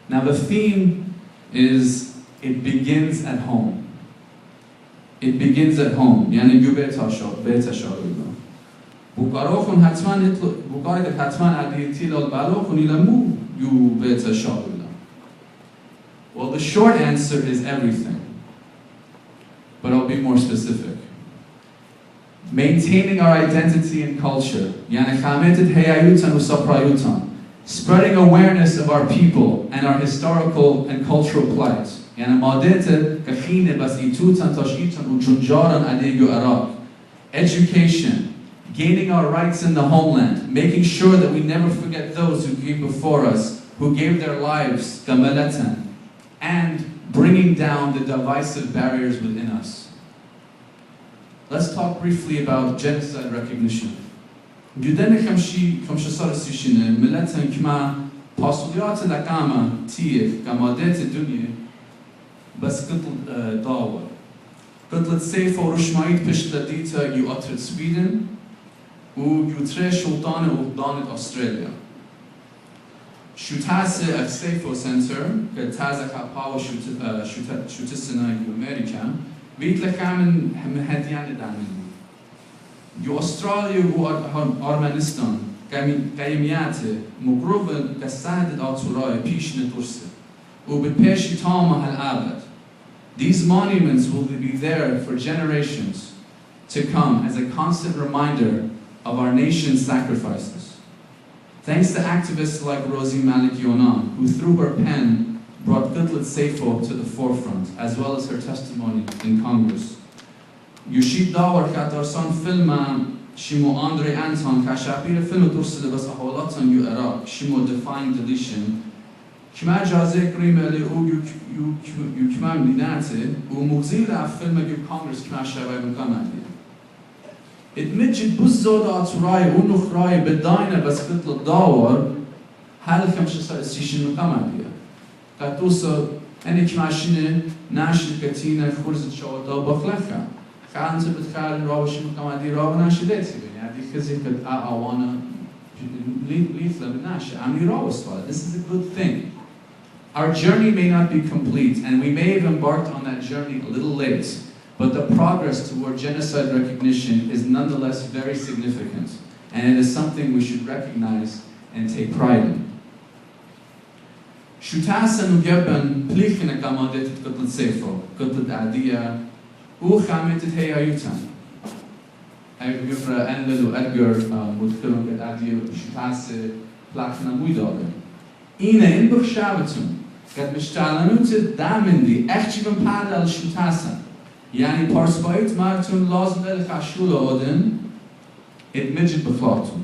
Now the theme is, it begins at home. It begins at home. یعنی گو بیت شارولا. بوکاروخون حتما عدیتی لال بلوخون ایلمو گو بیت شارولا. Well, the short answer is everything. But I'll be more specific. Maintaining our identity and culture. Yani khametet hayayutan usaprayutan. Spreading awareness of our people and our historical and cultural plight. Yani madete kakhine bas itutan tashitan ujunjaran adegu Iraq. Education. Gaining our rights in the homeland. Making sure that we never forget those who came before us, who gave their lives gamalatan. And bringing down the divisive barriers within us. Let's talk briefly about genocide recognition. Judene kamshi sarasishine milatan kma pasuliat lakama tief kamadet dunya bas qitl dawa. Qitl sayf و رشمایت پشت دیتا یو اتر سویدن و یو تره شلطان اقدان استرالیا. Shutase at Safo Center, que taza kapawa shutisina in America, vitla kamen hediane damen. You Australia who Armanistan, Gaymiate, Mugroven, Gasad Atooraya, Pishne Turse, Ubepeshi Tama al Abad. These monuments will be there for generations to come as a constant reminder of our nation's sacrifices. Thanks to activists like Rosie Malik Yonan, who through her pen brought Qitl Sayfo to the forefront, as well as her testimony in Congress. Yushid Dawar Katarsan Filma Shimo Andre Anton Kashapir Film Tursile Bas Aholatan Yu Iraq, Shimo Defying Deletion, Kima Jaze Krimeli U Kimam Linate, U Muzila Film Yu Congress Kmasha Mukamadi. It midget Buzzod Atooraya Unukhrai Bedaina Bas Qitl Dawar Hal Kamshasa Sishin Mukamadi. Katusa Enik Mashine Nash Katina Khurzit Shawada Bakhlaka. Khanse Betkhal Rawashim Mukamadi Rawanashideti. Because he could Awana Leafla Nash. Amirawaswa. This is a good thing. Our journey may not be complete, and we may have embarked on that journey a little late. But the progress toward genocide recognition is nonetheless very significant, and it is something we should recognize and take pride in. Shutasan ugebban plichene kamadet Qitl Sayfo, Qitl Adiya, u khametet hayayutan. Agha Enlil u Edgar mudkhilun get Adiya shutase plachna muidale. Ina in bukhshavatun, get mishtalanut damindi, echchivan padal shutasan. Yani parsbait martun lazmel khashula odin, it midget beflatun.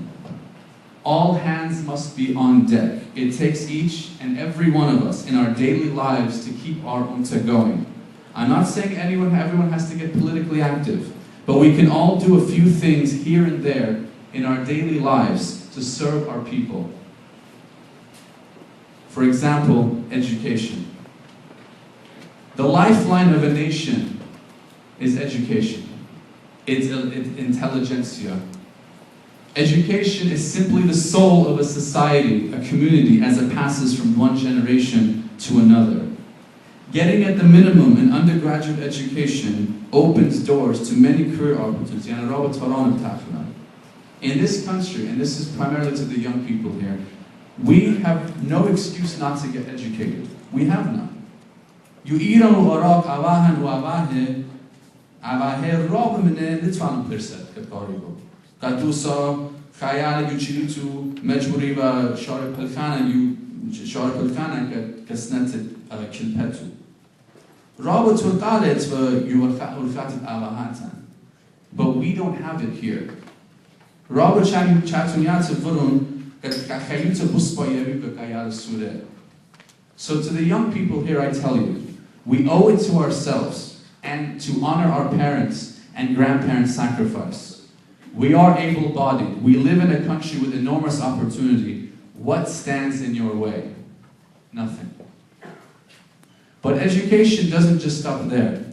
All hands must be on deck. It takes each and every one of us in our daily lives to keep our umta going. I'm not saying everyone has to get politically active, but we can all do a few things here and there in our daily lives to serve our people. For example, education. The lifeline of a nation is education. It's intelligentsia. Education is simply the soul of a society, a community, as it passes from one generation to another. Getting at the minimum an undergraduate education opens doors to many career opportunities. In this country, and this is primarily to the young people here, we have no excuse not to get educated. We have none. You Iran u Iraq awahan u awahe rab mine litvan perset katarigo. Kadusa khayal you chilutu majburi va shar pelkhana you shar pelkhana kasnat kilpetu. Rab turqalet va you ulfat awahatan. But we don't have it here. Rab chatunyat vurun So to the young people here, I tell you, we owe it to ourselves and to honor our parents and grandparents' sacrifice. We are able-bodied. We live in a country with enormous opportunity. What stands in your way? Nothing. But education doesn't just stop there.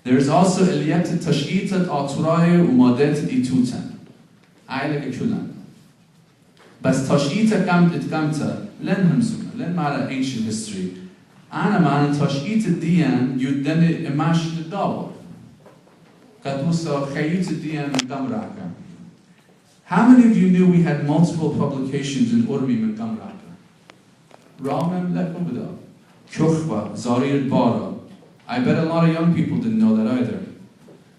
There is also Agha Atooraya umadet itutan. Aile kulan. بس تشييتا قامت اتقامتا لن همسونا len mara ancient history. Ana man tashit dian yudden imash the dawa. Katusa khayit dian gamraka. How many of you knew we had multiple publications in Urmi and Gamraka? Ramam lekubda, Kukhwa, Zarir Bara. I bet a lot of young people didn't know that either.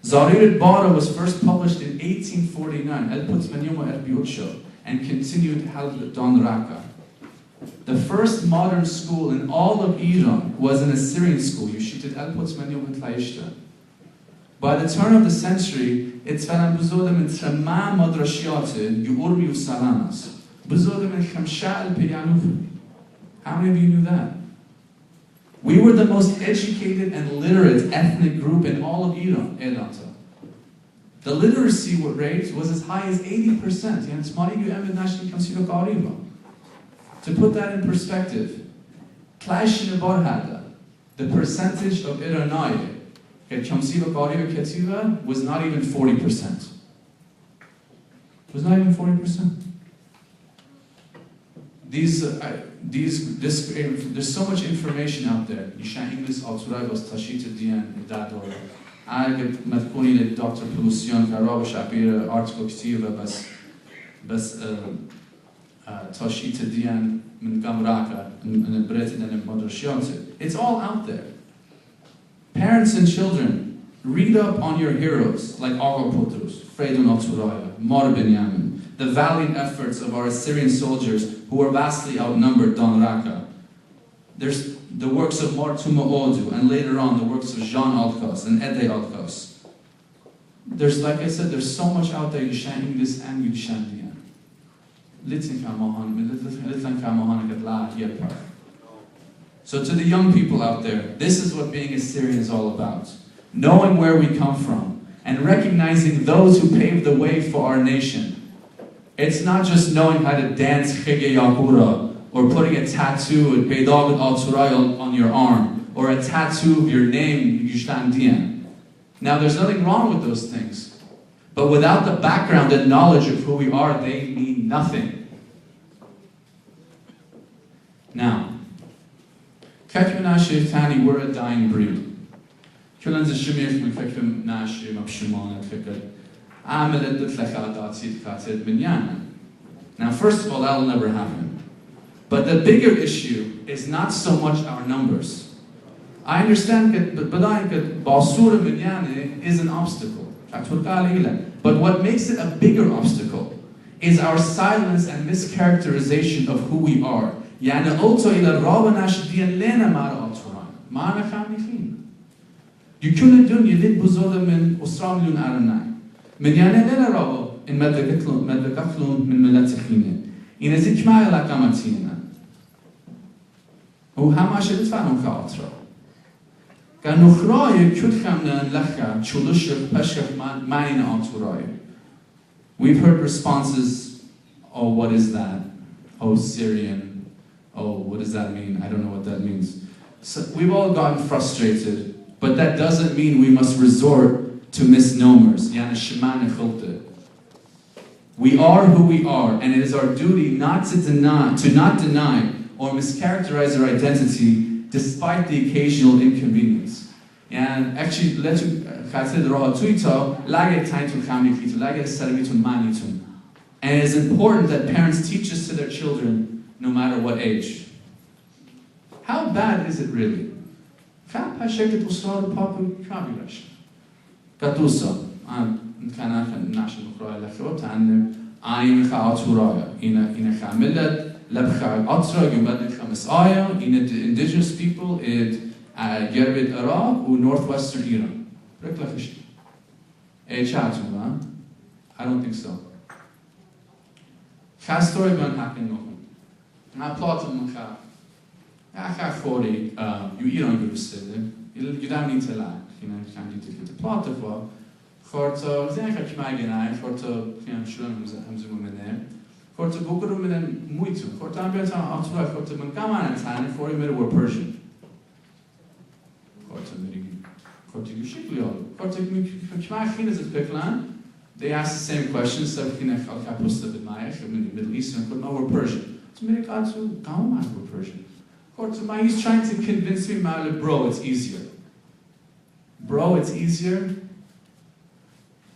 Zarir Bara was first published in 1849, El Putmanyuma El Biutsho, and continued Halad Don Raka. The first modern school in all of Iran was an Assyrian school, Yushited El Putmanyuma Tlaishta. By the turn of the century, it's found buzodem in Trama Madrashiate, Urmi Usalamas. Buzodem in Khamsha El Piyanuf. How many of you knew that? We were the most educated and literate ethnic group in all of Iran, Elanta. The literacy rate was as high as 80%. To put that in perspective, the percentage of Iraniye was not even 40%. It was not even 40%. There's so much information out there. Yisha'im this Atooraya was Tashit Dian Dadora. Agha Petros Dr. Pelusian Karab Shapira article Ktiva bas Tashit Dian Min Gamraka and Breted and Madrashiante. It's all out there. Parents and children, read up on your heroes like Agha Petros, Freydoon Atooraya, Benyamin, the valiant efforts of our Assyrian soldiers who were vastly outnumbered Don Raqqa. There's the works of Martuma Odu, and later on the works of Jean Alkos and Ede Alkos. There's, like I said, there's so much out there, Yisha'im this and Yishandian. So to the young people out there, this is what being Assyrian is all about. Knowing where we come from, and recognizing those who paved the way for our nation. It's not just knowing how to dance khigga yaqoora, or putting a tattoo of Freydoon Atooraya on your arm, or a tattoo of your name, Yishtandian. Now there's nothing wrong with those things, but without the background and knowledge of who we are, they mean nothing. Now, sheikhani, we're a dying breed. Now, first of all, that'll never happen. But the bigger issue is not so much our numbers. I understand that Basura Minyane is an obstacle. But what makes it a bigger obstacle is our silence and mischaracterization of who we are. يكون الدنيا لين بزودة من أسرة مليون أرناء من يعني لنا رابو إن مدركتلون من ملات خينة إن زيك معي لقامتينا وهم عشان تفعلون كأطرة كأنه خراي كل خمنا لخا شلوش بشخ معين أطوراي. We've heard responses, oh, what is that? Oh, Syrian. Oh, what does that mean? I don't know what that means. So we've all gotten frustrated. But that doesn't mean we must resort to misnomers. We are who we are, and it is our duty not to deny or mischaracterize our identity despite the occasional inconvenience. And actually, and it is important that parents teach this to their children no matter what age. How bad is it really? I shekhet usrar papu kabilash. Katusa, kana national cry lachot and I'm Atooraya. In a Khamilad, Labcha Atra, Yumad Khamisaya, in the indigenous people in Yerbid Iraq or northwestern Iran. Reklafish. Chatuma? I don't think so. Chastory ban happen no. Na platum mcha. You Iran Jerusalem, you don't need to lie, you know, can't do the plot of what. For to Zenka Magana, for to Shulam Hamzum, for to Bukurum and Muitu, for to Ambeta Atooraya, for to Mankaman and Tan, for a minute were Persian. For to Yushikliol, for to Kmachin is a Peklan, they asked the same question, so Kinef Al Kapusta Bimayach, in the Middle East, and could know we're Persian. To Mirikatu, Gauman were Persian. He's trying to convince me, bro, it's easier. Bro, it's easier.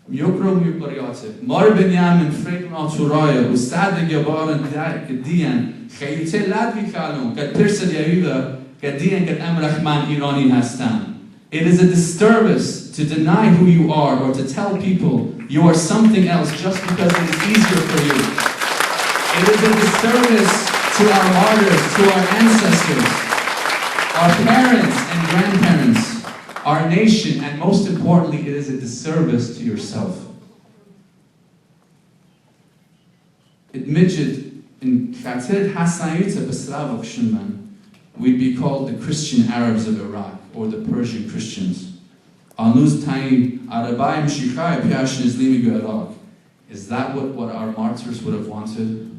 Mar Benyamin Freydoon Atooraya Ustad Gabaran Gadian Khayte Ladvi Kalon Gad Pirsad Yahuda Gadian Gad Amrachman Irani Hastan. It is a disservice to deny who you are or to tell people you are something else just because it is easier for you. It is a disservice to our martyrs, to our ancestors, our parents and grandparents, our nation, and most importantly, it is a disservice to yourself. Admitted in Khatir Hasayita Basravok Shunman, we'd be called the Christian Arabs of Iraq or the Persian Christians. Is that what our martyrs would have wanted?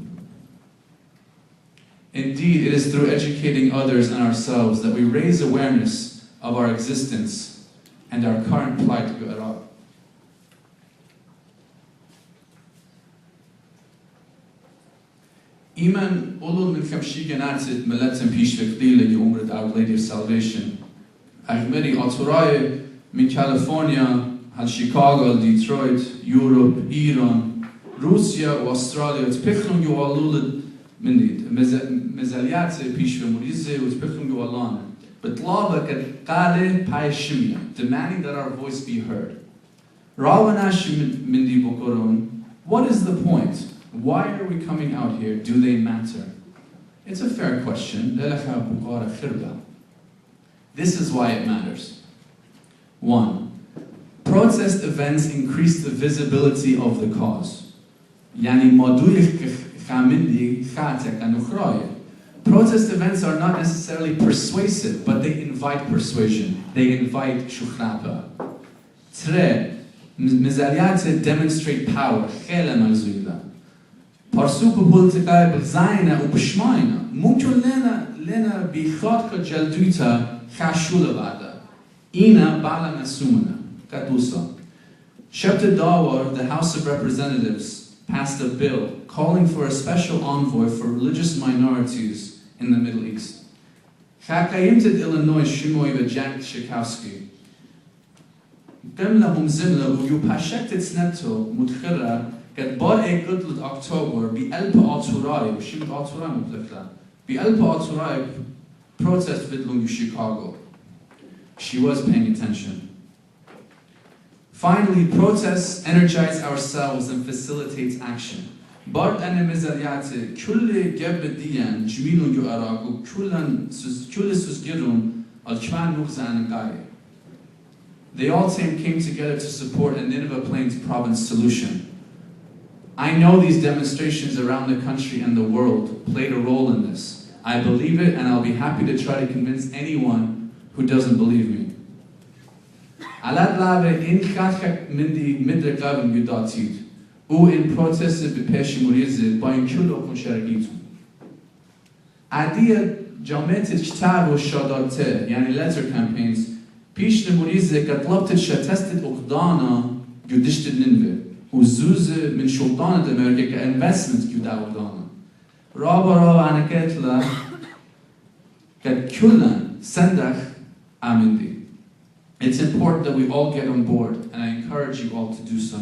Indeed, it is through educating others and ourselves that we raise awareness of our existence and our current plight to Iraq. Iman ulul min khamshi ganartit milatim pish vekdile umrat Our Lady of Salvation. Agha Petros min California, hal Chicago, Detroit, Europe, Iran, Russia, Australia. It's pichnum you alul min mezaliat pish vemurize. It's pichnum you alan. But lava kat qale paishimia, demanding that our voice be heard. Rawanash mindi bokoron. What is the point? Why are we coming out here? Do they matter? It's a fair question. This is why it matters. 1. Protest events increase the visibility of the cause. Protest events are not necessarily persuasive, but they invite persuasion. They invite shukhrapa. 3. Mizaliat demonstrate power. Parsup politika b'zayna u b'shmayna. Mumkin lena b'chadka jalduta chashula vada. Ina bala masumana. Kadusa. Chapter Dawar, the House of Representatives, passed a bill calling for a special envoy for religious minorities in the Middle East. Chakayimted Illinois Shimoy v'Jack Shikowski. Demla zimla u yupashektet snetto mutkhira. Get bought a good October, be Alpa Atooraya, Shimit Atooraya Muplekla, be Alpa Atooraya protest vidlung Chicago. She was paying attention. Finally, protests energize ourselves and facilitates action. Bard anemizariate, kulle gebedian, jminu yu araku, kulle susgirun, al chman nukhzan gai. They all came together to support a Nineveh Plains province solution. I know these demonstrations around the country and the world played a role in this. I believe it, and I'll be happy to try to convince anyone who doesn't believe me. Alad lave in chachak mindi midregavim yudatid, u in proteste bepeshimurize by inkulo konshergitu. Adia jametit ktav o shadate, yani letter campaigns, pish nemurize gatlabtit shatestit uqdana yudishtit ninve. Uzuze min sultan de America investment kudawdana. Raba anaketla kat kullan sendach amindi. It's important that we all get on board, and I encourage you all to do so.